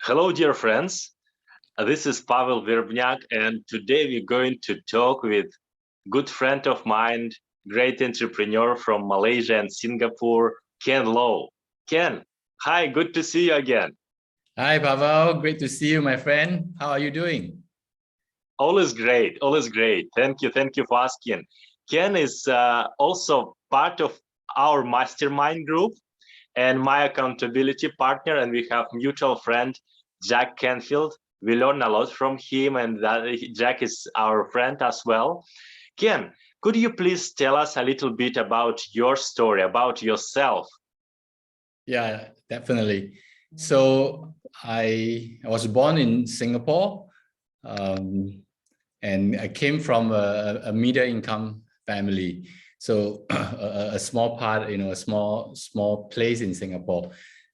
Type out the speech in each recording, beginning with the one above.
Hello, dear friends. This is Pavel Verbnyak, and today we're going to talk with good friend of mine, great entrepreneur from Malaysia and Singapore, Ken Low. Ken, hi, good to see you again. Hi, Pavel. Great to see you, my friend. How are you doing? Always great, always great. Thank you for asking. Ken is also part of our mastermind group and my accountability partner, and we have mutual friend, Jack Canfield. We learn a lot from him, and Jack is our friend as well. Ken, could you please tell us a little bit about your story, about yourself? Yeah, definitely. So I was born in Singapore, and I came from a middle income family. So a small part, a small place in Singapore.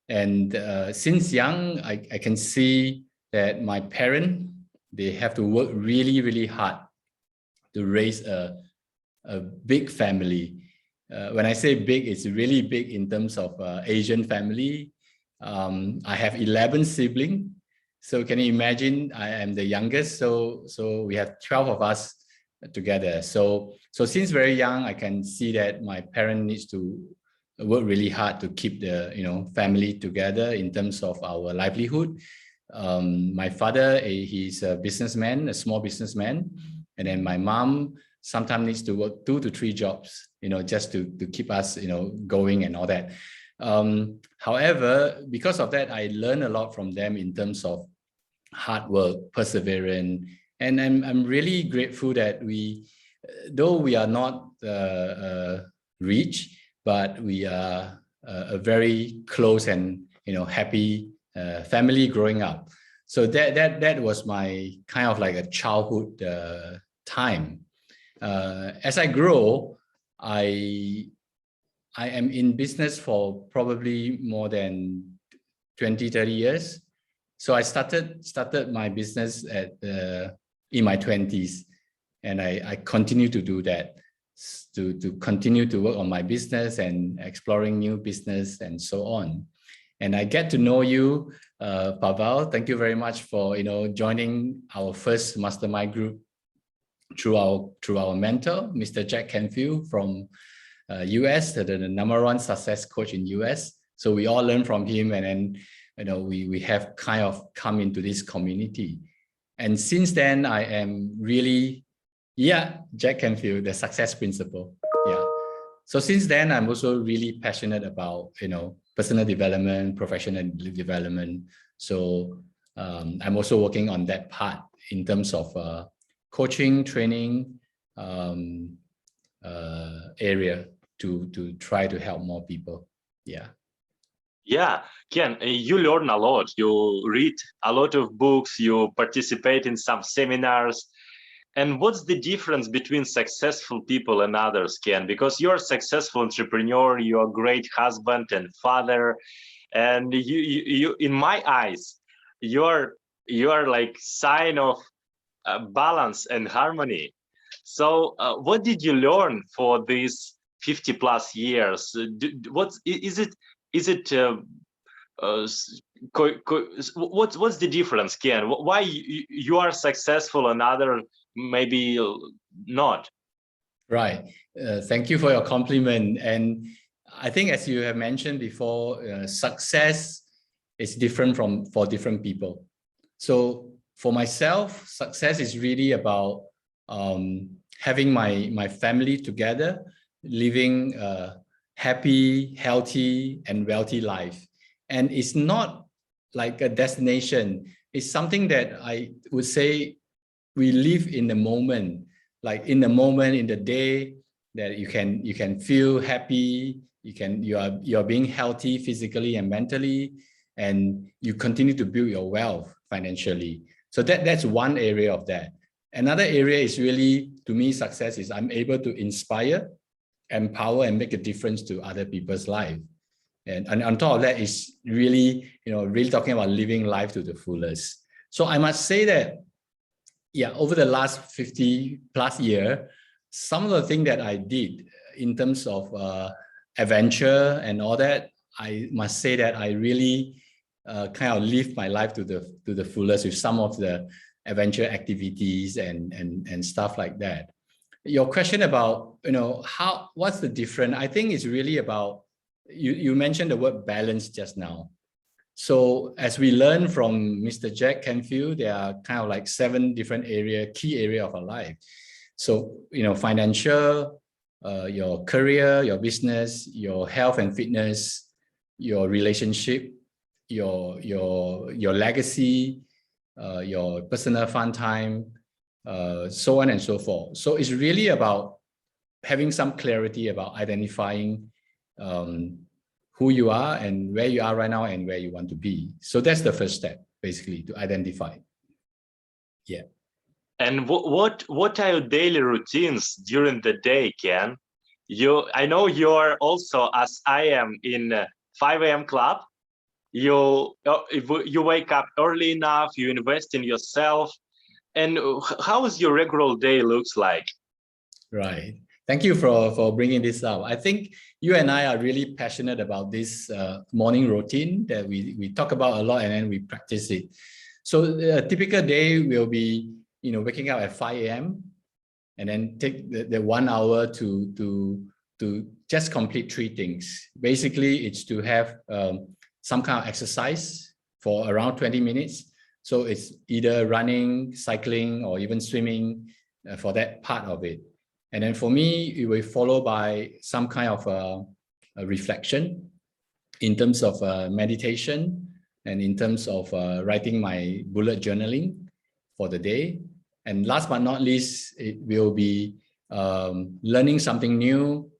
And since young, I can see that my parents, they have to work really, really hard to raise a big family. When I say big, it's really big in terms of Asian family. I have 11 siblings. So can you imagine, I am the youngest. So we have 12 of us together. So since very young, I can see that my parent needs to work really hard to keep the family together in terms of our livelihood. My father, he's a businessman, a small businessman. And then my mom sometimes needs to work 2 to 3 jobs, just to keep us, going and all that. However, because of that, I learned a lot from them in terms of hard work, perseverance, and I'm really grateful that though we are not rich, but we are a very close and happy family growing up. So that was my kind of like a childhood time. As I grow, I am in business for probably more than 20-30 years. So I started my business in my 20s, and I continue to do that, to continue to work on my business and exploring new business and so on. And I get to know you, Pavel. Thank you very much for joining our first mastermind group through our mentor, Mr. Jack Canfield from US, the number 1 success coach in US. So we all learn from him, and then we have kind of come into this community. And since then, I am really, Jack Canfield, the success principle. Yeah. So since then, I'm also really passionate about personal development, professional development. So I'm also working on that part in terms of coaching, training area to try to help more people. Yeah, Ken, you learn a lot. You read a lot of books, you participate in some seminars. And what's the difference between successful people and others, Ken? Because you're a successful entrepreneur, you're a great husband and father, and you in my eyes, you're like sign of balance and harmony. So what did you learn for these 50 plus years? Is it what's the difference, Ken? Why you are successful and other maybe not? Right. Thank you for your compliment. And I think, as you have mentioned before, success is different for different people. So for myself, success is really about having my family together, living a happy, healthy, and wealthy life. And it's not like a destination. It's something that I would say we live in the moment, like in the moment, in the day, that you can feel happy, you are being healthy physically and mentally, and you continue to build your wealth financially. So that's one area of that. Another area is really, to me, success is I'm able to inspire, empower, and make a difference to other people's life. And on top of that is really, really talking about living life to the fullest. So I must say that, over the last 50 plus years, some of the things that I did in terms of adventure and all that, I must say that I really kind of live my life to the fullest with some of the adventure activities and stuff like that. Your question about, what's the difference? I think it's really about, you mentioned the word balance just now. So as we learn from Mr. Jack Canfield, there are kind of like 7 different key area of our life. So, financial, your career, your business, your health and fitness, your relationship, your legacy, your personal fun time, so on and so forth. So it's really about having some clarity about identifying who you are and where you are right now and where you want to be. So that's the first step, basically, to identify. Yeah. And what are your daily routines during the day, Ken? I know you're also, as I am, in 5 a.m. club. You wake up early enough, you invest in yourself. And how is your regular day looks like? Right. Thank you for bringing this up. I think you and I are really passionate about this morning routine that we talk about a lot and then we practice it. So a typical day will be, waking up at 5 a.m. and then take the 1 hour to just complete 3 things. Basically, it's to have some kind of exercise for around 20 minutes. So it's either running, cycling, or even swimming for that part of it. And then for me, it will follow by some kind of a reflection in terms of meditation and in terms of writing my bullet journaling for the day. And last but not least, it will be learning something new,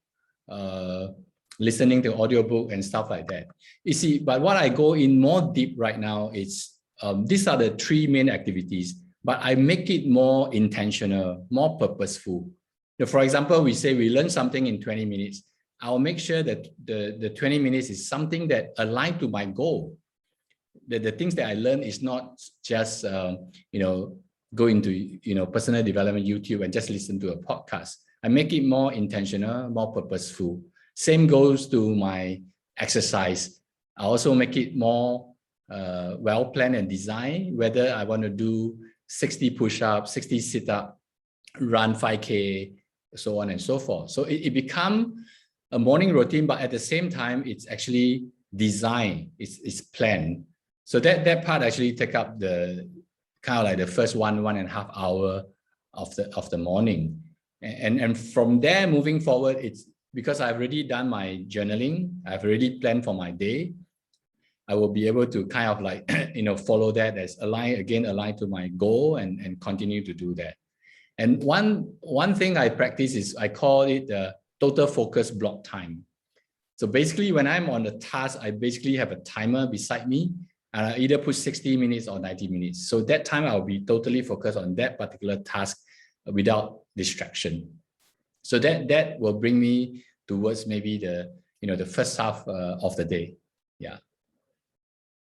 listening to audiobook and stuff like that. You see, but what I go in more deep right now is these are the 3 main activities, but I make it more intentional, more purposeful. For example, we say we learn something in 20 minutes. I'll make sure that the 20 minutes is something that aligns to my goal. The things that I learn is not just, go into, personal development YouTube and just listen to a podcast. I make it more intentional, more purposeful. Same goes to my exercise. I also make it more well-planned and designed, whether I want to do 60 push-ups, 60 sit-ups, run 5K, so on and so forth. So it becomes a morning routine, but at the same time, it's actually designed, it's planned. So that part actually take up the kind of like the first 1.5 hours of the morning. And from there, moving forward, it's because I've already done my journaling, I've already planned for my day. I will be able to kind of like, follow that as aligned to my goal and continue to do that. And one thing I practice is I call it the total focus block time. So basically when I'm on the task, I basically have a timer beside me and I either put 60 minutes or 90 minutes. So that time I'll be totally focused on that particular task without distraction. So that will bring me towards maybe the first half of the day. Yeah.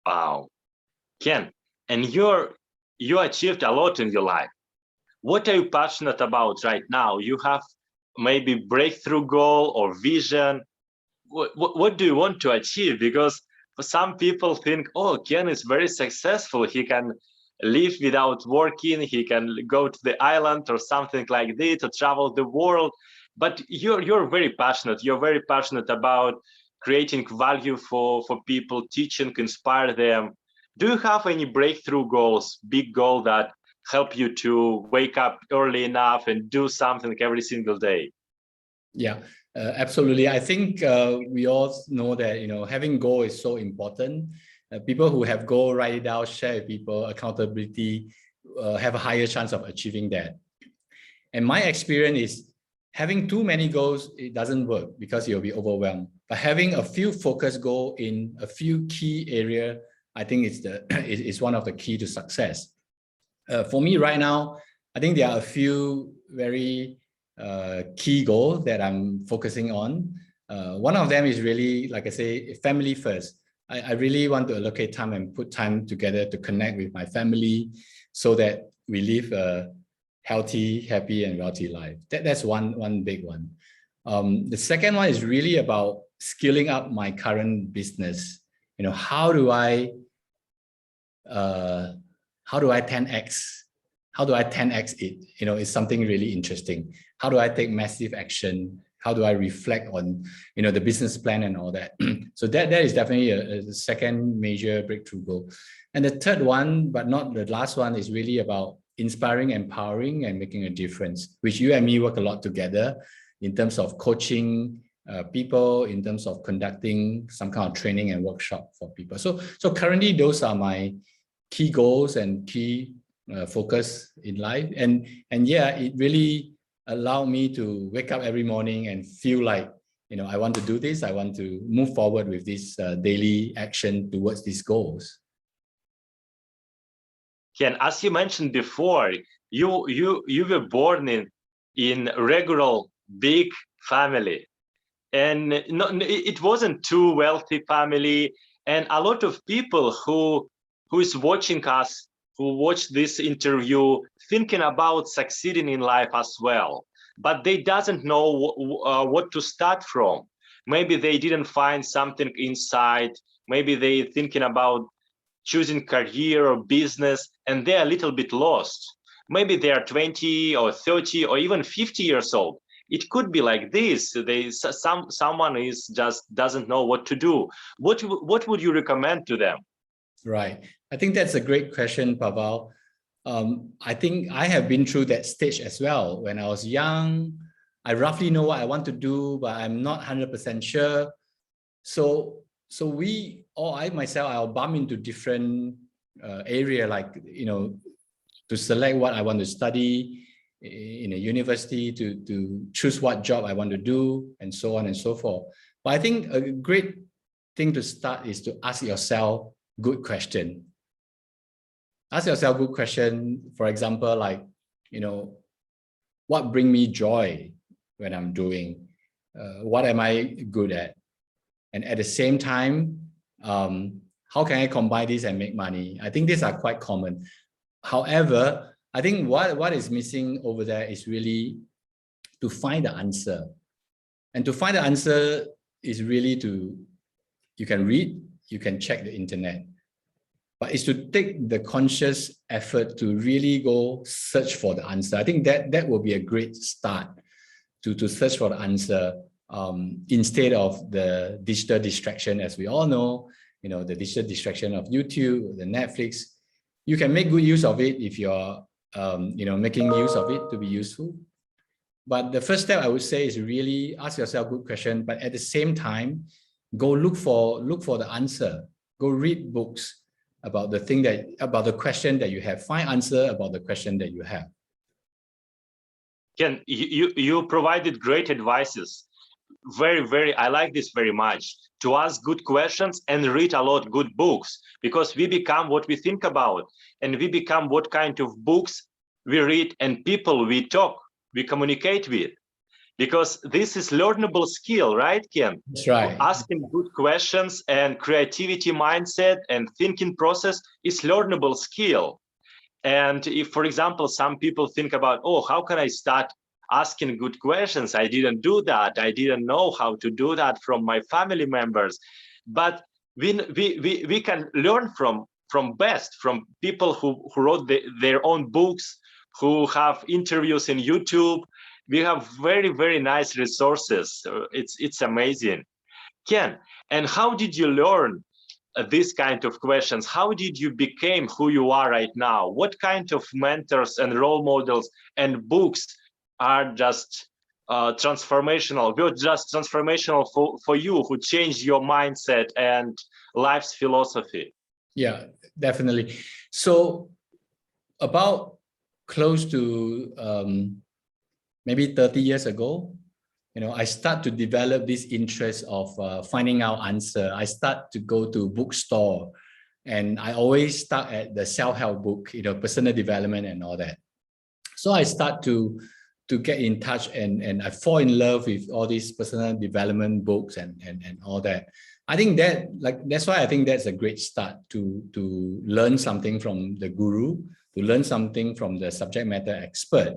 Wow. Ken, and you achieved a lot in your life. What are you passionate about right now? You have maybe breakthrough goal or vision. What do you want to achieve? Because for some people think, oh, Ken is very successful. He can live without working. He can go to the island or something like this, to travel the world. But you're very passionate. You're very passionate about creating value for people, teaching, inspire them. Do you have any breakthrough goals, big goal that help you to wake up early enough and do something every single day? Yeah, absolutely. I think we all know that, having goal is so important. People who have goal, write it down, share with people, accountability, have a higher chance of achieving that. And my experience is having too many goals, it doesn't work because you'll be overwhelmed. But having a few focus goals in a few key areas, I think it's one of the key to success. For me right now, I think there are a few very key goals that I'm focusing on. One of them is really, like I say, family first. I really want to allocate time and put time together to connect with my family so that we live a healthy, happy, and wealthy life. That's one big one. The second one is really about skilling up my current business. How do I how do I 10x? How do I 10x it? It's something really interesting. How do I take massive action? How do I reflect on, the business plan and all that? So that is definitely a second major breakthrough goal. And the third one, but not the last one, is really about inspiring, empowering, and making a difference, which you and me work a lot together in terms of coaching people, in terms of conducting some kind of training and workshop for people. So currently, those are my key goals and key focus in life. And yeah, it really allowed me to wake up every morning and feel like, I want to do this. I want to move forward with this daily action towards these goals. Ken, as you mentioned before, you were born in regular big family, and it wasn't too wealthy family, and a lot of people who is watching us, who watch this interview, thinking about succeeding in life as well, but they doesn't know what to start from. Maybe they didn't find something inside. Maybe they thinking about choosing career or business, and they're a little bit lost. Maybe they are 20 or 30 or even 50 years old. It could be like this. Someone is just doesn't know what to do. What would you recommend to them? Right. I think that's a great question, Pavel. I think I have been through that stage as well. When I was young, I roughly know what I want to do, but I'm not 100% sure. So we, or I myself, I'll bump into different area, like, to select what I want to study in a university, to choose what job I want to do, and so on and so forth. But I think a great thing to start is to ask yourself good question. Ask yourself good question. For example, like, what bring me joy when I'm doing? What am I good at? And at the same time, how can I combine this and make money? I think these are quite common. However, I think what is missing over there is really to find the answer. And to find the answer is really you can read, you can check the internet, but it's to take the conscious effort to really go search for the answer. I think that will be a great start to search for the answer. Instead of the digital distraction, as we all know, the digital distraction of YouTube, the Netflix. You can make good use of it if you're, making use of it to be useful. But the first step I would say is really ask yourself good question, but at the same time, go look for the answer. Go read books about about the question that you have. Find answer about the question that you have. Ken, you provided great advices. Very, I like this very much, to ask good questions and read a lot good books, because we become what we think about, and we become what kind of books we read and people we communicate with, because this is learnable skill, right, Ken? That's right. Asking good questions and creativity mindset and thinking process is learnable skill. And if, for example, some people think about, oh, how can I start asking good questions? I didn't do that. I didn't know how to do that from my family members. But we can learn from people who wrote their own books, who have interviews in YouTube. We have very nice resources. It's amazing. Ken, and how did you learn this kind of questions? How did you become who you are right now? What kind of mentors and role models and books are just transformational? Were just transformational for you, who changed your mindset and life's philosophy? Yeah, definitely. So about close to maybe 30 years ago, I start to develop this interest of finding out answer. I start to go to bookstore, and I always start at the self-help book, personal development and all that. So I start to get in touch, and I fall in love with all these personal development books and all that. I think that's why I think that's a great start to learn something from the guru, to learn something from the subject matter expert.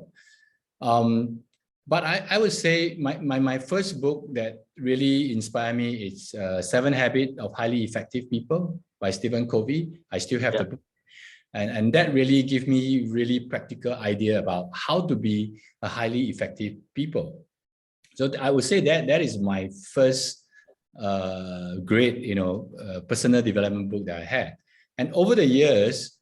But I would say my first book that really inspired me is 7 Habits of Highly Effective People by Stephen Covey. I still have the book. And that really gave me really practical idea about how to be a highly effective people. So I would say that is my first great, personal development book that I had. And over the years,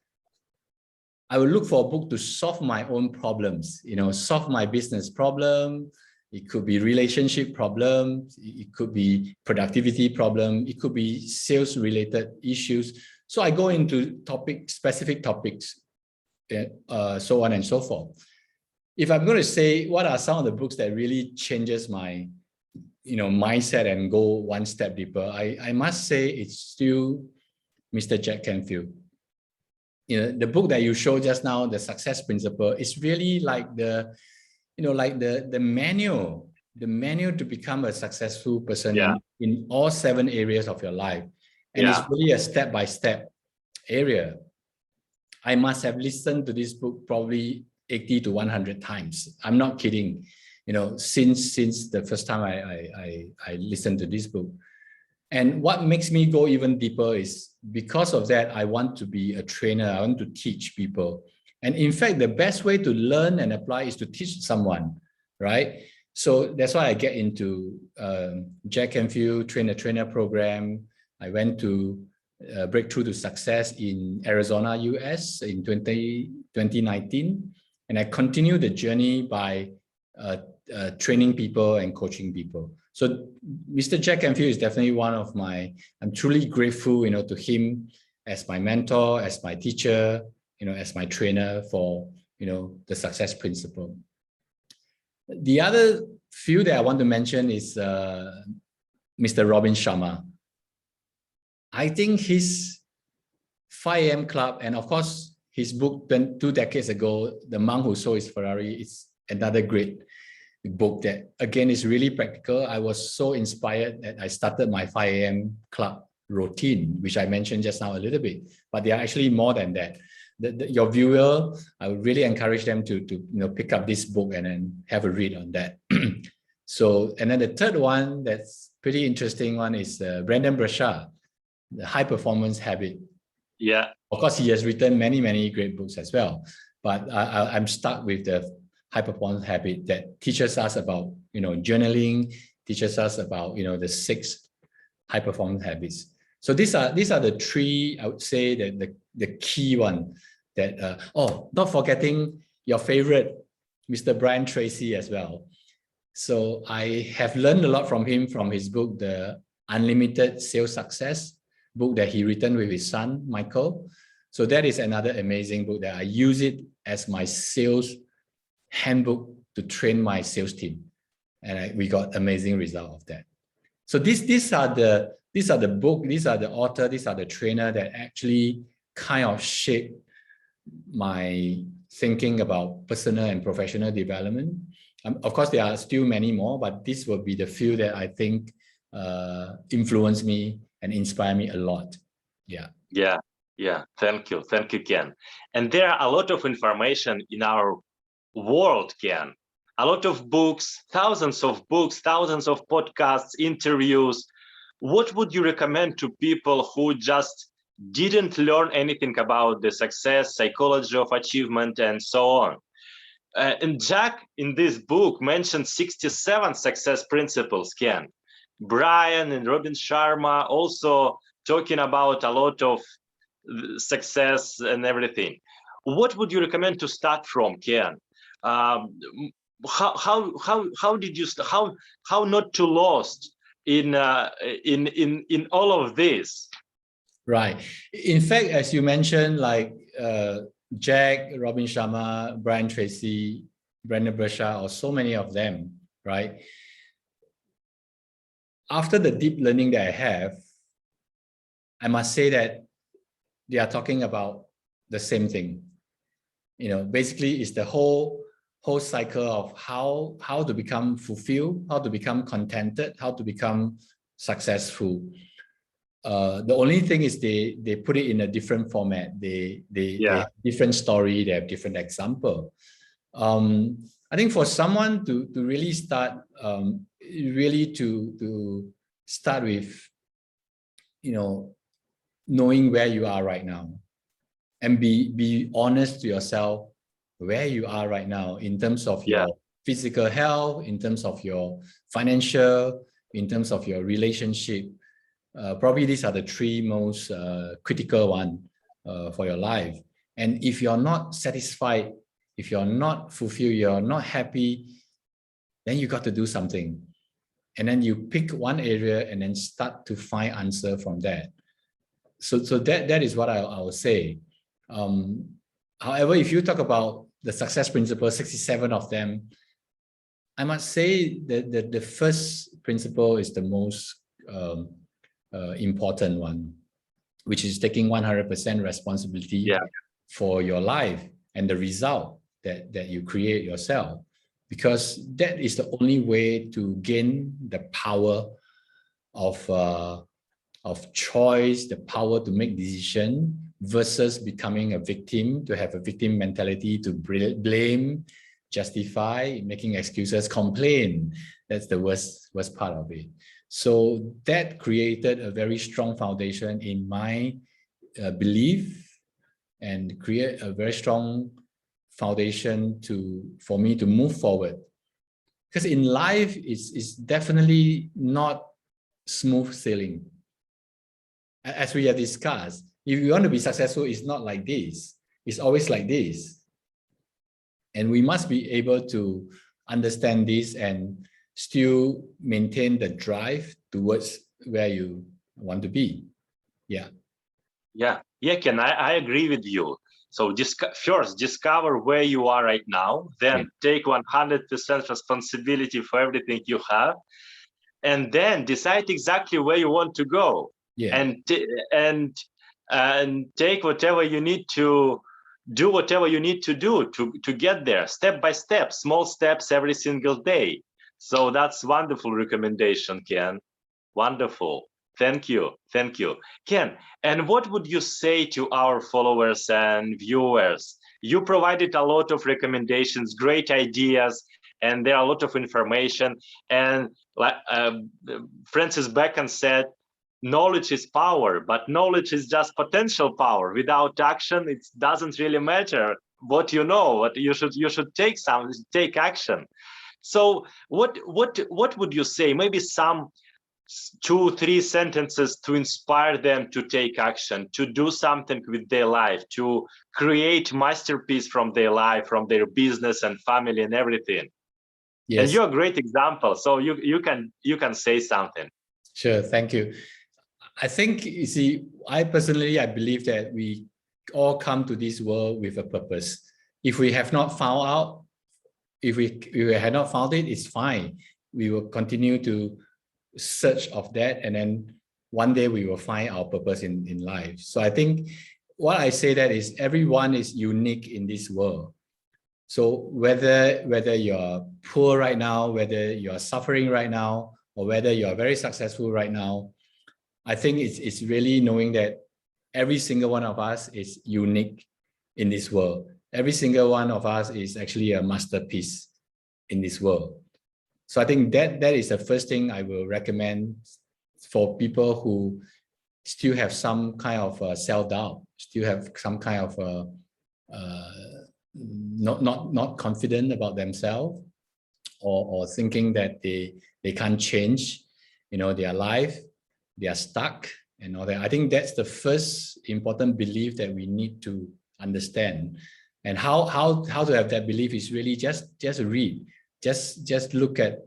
I would look for a book to solve my own problems, solve my business problem. It could be relationship problem. It could be productivity problem. It could be sales related issues. So I go into specific topics, so on and so forth. If I'm going to say what are some of the books that really changes my, mindset and go one step deeper, I must say it's still Mr. Jack Canfield. The book that you showed just now, The Success Principle, is really like the manual to become a successful person in all 7 areas of your life. And it's really a step-by-step area. I must have listened to this book probably 80 to 100 times. I'm not kidding. Since the first time I listened to this book. And what makes me go even deeper is because of that, I want to be a trainer. I want to teach people. And in fact, the best way to learn and apply is to teach someone, right? So that's why I get into Jack Canfield trainer program. I went to Breakthrough to Success in Arizona, US in 2019. And I continued the journey by training people and coaching people. So Mr. Jack Canfield is definitely one of I'm truly grateful, to him as my mentor, as my teacher, as my trainer for, the success principle. The other few that I want to mention is Mr. Robin Sharma. I think his 5 a.m. Club, and of course, his book 2 decades ago, The Monk Who Sold His Ferrari, is another great book that, again, is really practical. I was so inspired that I started my 5 a.m. Club routine, which I mentioned just now a little bit, but they are actually more than that. Your viewer, I would really encourage them to pick up this book and then have a read on that. So, and then the third one that's pretty interesting one is Brendon Burchard, The High Performance Habit. Yeah. Of course, he has written many great books as well, but I'm stuck with the High Performance Habit that teaches us about, journaling, teaches us about, the 6 high performance habits. So these are the 3, I would say, that the key one that, not forgetting your favorite, Mr. Brian Tracy as well. So I have learned a lot from him, from his book, The Unlimited Sales Success, book that he written with his son, Michael. So that is another amazing book that I use it as my sales handbook to train my sales team. And we got amazing result of that. So these are the book, these are the author, these are the trainer that actually kind of shape my thinking about personal and professional development. Of course, there are still many more, but this will be the few that I think influence me and inspire me a lot. Yeah. Thank you, Ken. And there are a lot of information in our world, Ken. A lot of books, thousands of podcasts, interviews. What would you recommend to people who just didn't learn anything about the success, psychology of achievement, and so on? And Jack, in this book, mentioned 67 success principles, Ken. Brian and Robin Sharma also talking about a lot of success and everything. What would you recommend to start from, Ken? How did you how not to lost in all of this? Right. In fact, as you mentioned, like Jack, Robin Sharma, Brian Tracy, Brendon Burchard, or so many of them, right? After the deep learning that I have, I must say that they are talking about the same thing. Basically, it's the whole cycle of how to become fulfilled, how to become contented, how to become successful. The only thing is they put it in a different format. They have different story, they have different example. I think for someone to really start, really to start with, knowing where you are right now. and be honest to yourself where you are right now in terms of your physical health, in terms of your financial, in terms of your relationship. Probably these are the three most critical ones for your life. And if you're not satisfied, if you're not fulfilled, you're not happy, then you got to do something. And then you pick one area and then start to find answer from that. So that is what I would say. However, if you talk about the success principles, 67 of them, I must say that the first principle is the most important one, which is taking 100% responsibility for your life and the result that you create yourself, because that is the only way to gain the power of choice, the power to make decision versus becoming a victim, to have a victim mentality, to blame, justify, making excuses, complain. That's the worst part of it. So that created a very strong foundation in my belief, and create a very strong foundation for me to move forward. Because in life, it's definitely not smooth sailing. As we have discussed, if you want to be successful, it's not like this. It's always like this. And we must be able to understand this and still maintain the drive towards where you want to be. Ken, I agree with you. So first discover where you are right now, then take 100% responsibility for everything you have, and then decide exactly where you want to go. And take whatever you need to do, whatever you need to do to get there, step by step, small steps every single day. So that's wonderful recommendation, Ken. Wonderful. Thank you. Ken, and what would you say to our followers and viewers? You provided a lot of recommendations, great ideas, and there are a lot of information. And like Francis Bacon said, knowledge is power, but knowledge is just potential power. Without action, it doesn't really matter what you know. What you should take action. So what would you say? Maybe some 2-3 sentences to inspire them to take action, to do something with their life, to create masterpiece from their life, from their business and family and everything. Yes. And you're a great example. So you can say something. Sure, thank you. I think, you see, I believe that we all come to this world with a purpose. If we have not found out, if we had not found it, it's fine. We will continue to search of that, and then one day we will find our purpose in life. So I think what I say that is everyone is unique in this world. So whether you're poor right now, whether you're suffering right now, or whether you're very successful right now, I think it's really knowing that every single one of us is unique in this world. Every single one of us is actually a masterpiece in this world. So I think that is the first thing I will recommend for people who still have some kind of self-doubt, still have some kind of not confident about themselves, or thinking that they can't change, their life, they are stuck and all that. I think that's the first important belief that we need to understand. And how to have that belief is really just read. Just look at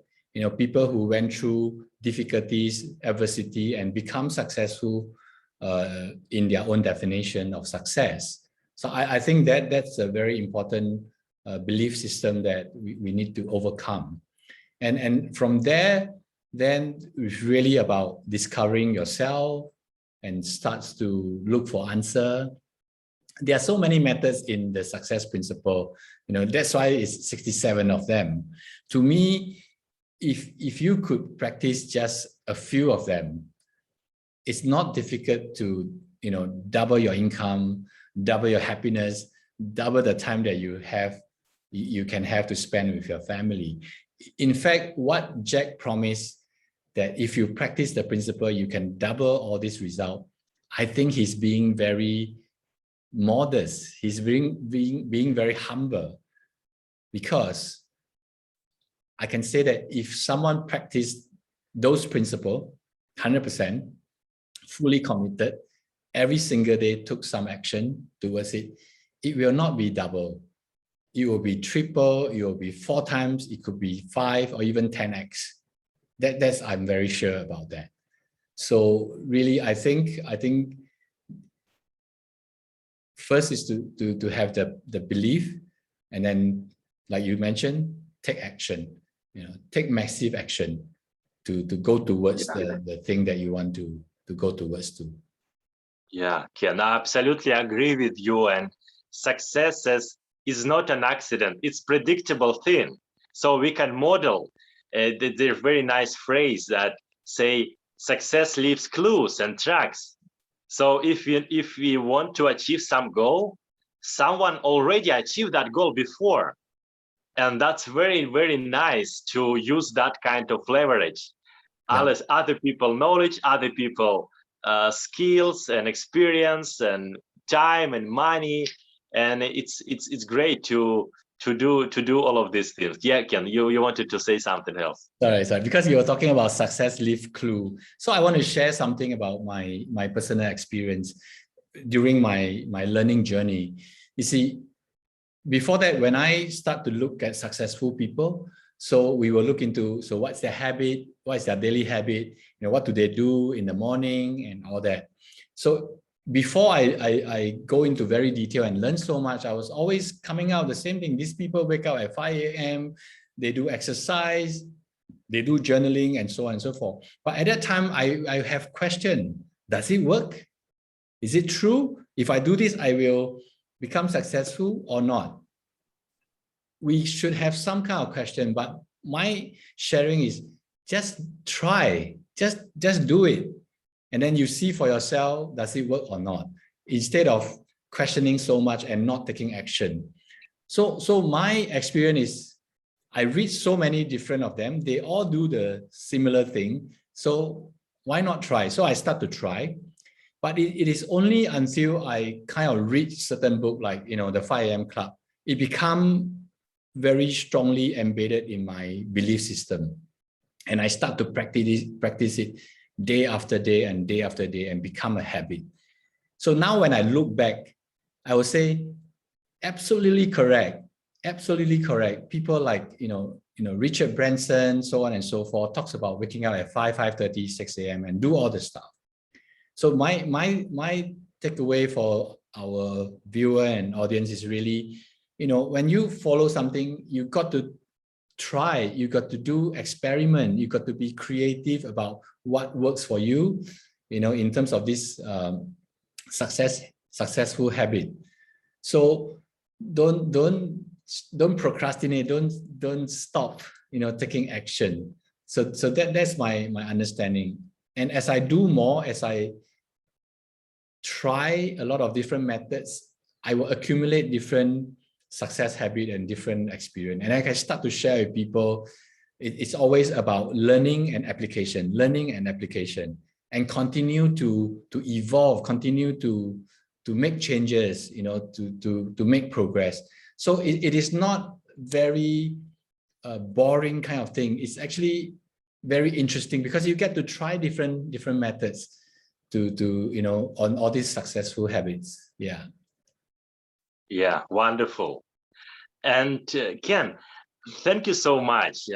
people who went through difficulties, adversity, and become successful in their own definition of success. So I think that's a very important belief system that we need to overcome. And from there, then it's really about discovering yourself and starts to look for answer. There are so many methods in the success principle, that's why it's 67 of them. To me, if you could practice just a few of them, it's not difficult to, double your income, double your happiness, double the time that you can have to spend with your family. In fact, what Jack promised, that if you practice the principle, you can double all this result, I think he's being very modest. He's being very humble, because I can say that if someone practiced those principles 100%, fully committed, every single day took some action towards it, it will not be double. It will be triple, it will be 4 times, it could be 5 or even 10x. That's I'm very sure about that. So really, I think first is to have the belief, and then, like you mentioned, take action. Take massive action to go towards the thing that you want to go towards to. Yeah, Ken, I absolutely agree with you. And success is not an accident; it's predictable thing. So we can model. There's very nice phrase that say success leaves clues and tracks. So if we want to achieve some goal, someone already achieved that goal before. And that's very, very nice to use that kind of leverage. Yeah. Other people knowledge, other people skills and experience and time and money. And it's great to do all of these things. Yeah, Ken, you wanted to say something else. Sorry, because you were talking about success leave clue. So I want to share something about my personal experience during my learning journey. You see, before that, when I start to look at successful people, so we will look into, so what's their habit, what's their daily habit, what do they do in the morning and all that. So before I go into very detail and learn so much, I was always coming out the same thing. These people wake up at 5 a.m., they do exercise, they do journaling, and so on and so forth. But at that time, I have questioned, does it work? Is it true? If I do this, I will become successful or not? We should have some kind of question, but my sharing is just try, just do it. And then you see for yourself, does it work or not? Instead of questioning so much and not taking action. So my experience is, I read so many different of them. They all do the similar thing. So why not try? So I start to try. But it is only until I kind of read certain book like, the 5 a.m. Club, it become very strongly embedded in my belief system. And I start to practice it day after day and day after day and become a habit. So now when I look back, I would say absolutely correct. Absolutely correct. People like, Richard Branson, so on and so forth, talks about waking up at 5:30, 6 a.m. and do all the stuff. So my takeaway for our viewer and audience is really, when you follow something, you got to try, you got to do experiment, you got to be creative about what works for you, in terms of this successful habit. So don't procrastinate, don't stop, taking action. So that's my understanding. And as I do more, as I try a lot of different methods, I will accumulate different success habit and different experience. And I can start to share with people. It's always about learning and application, and continue to evolve, continue to make changes, to make progress. So it is not very boring kind of thing. It's actually very interesting because you get to try different methods to on all these successful habits. Yeah, wonderful. And Ken, thank you so much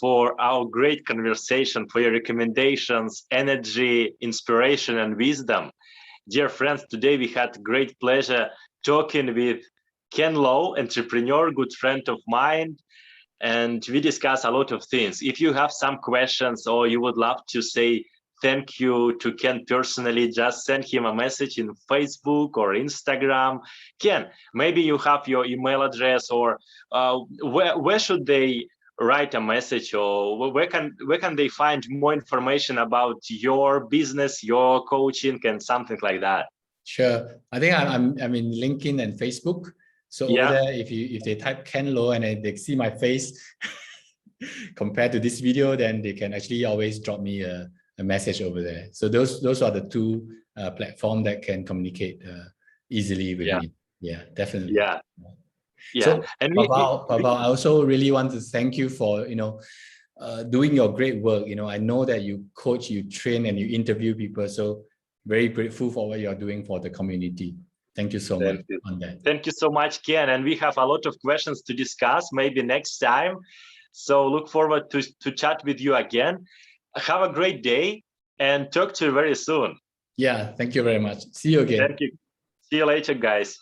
for our great conversation, for your recommendations, energy, inspiration, and wisdom. Dear friends, today we had great pleasure talking with Ken Lowe, entrepreneur, good friend of mine, and we discussed a lot of things. If you have some questions or you would love to say thank you to Ken personally, just send him a message in Facebook or Instagram. Ken, maybe you have your email address, or where should they write a message, or where can they find more information about your business, your coaching, and something like that? Sure. I think I'm in LinkedIn and Facebook. So over there, if they type Ken Lowe and they see my face compared to this video, then they can actually always drop me a message over there. So those are the two platforms that can communicate easily with Yeah. me. Yeah, definitely. Yeah. Yeah. So, And Pavel, I also really want to thank you for, doing your great work. I know that you coach, you train, and you interview people. So very grateful for what you're doing for the community. Thank you so much Thank you. on that. Thank you so much, Ken. And we have a lot of questions to discuss maybe next time. So look forward to chat with you again. Have a great day and talk to you very soon. Yeah, thank you very much. See you again. Thank you. See you later, guys.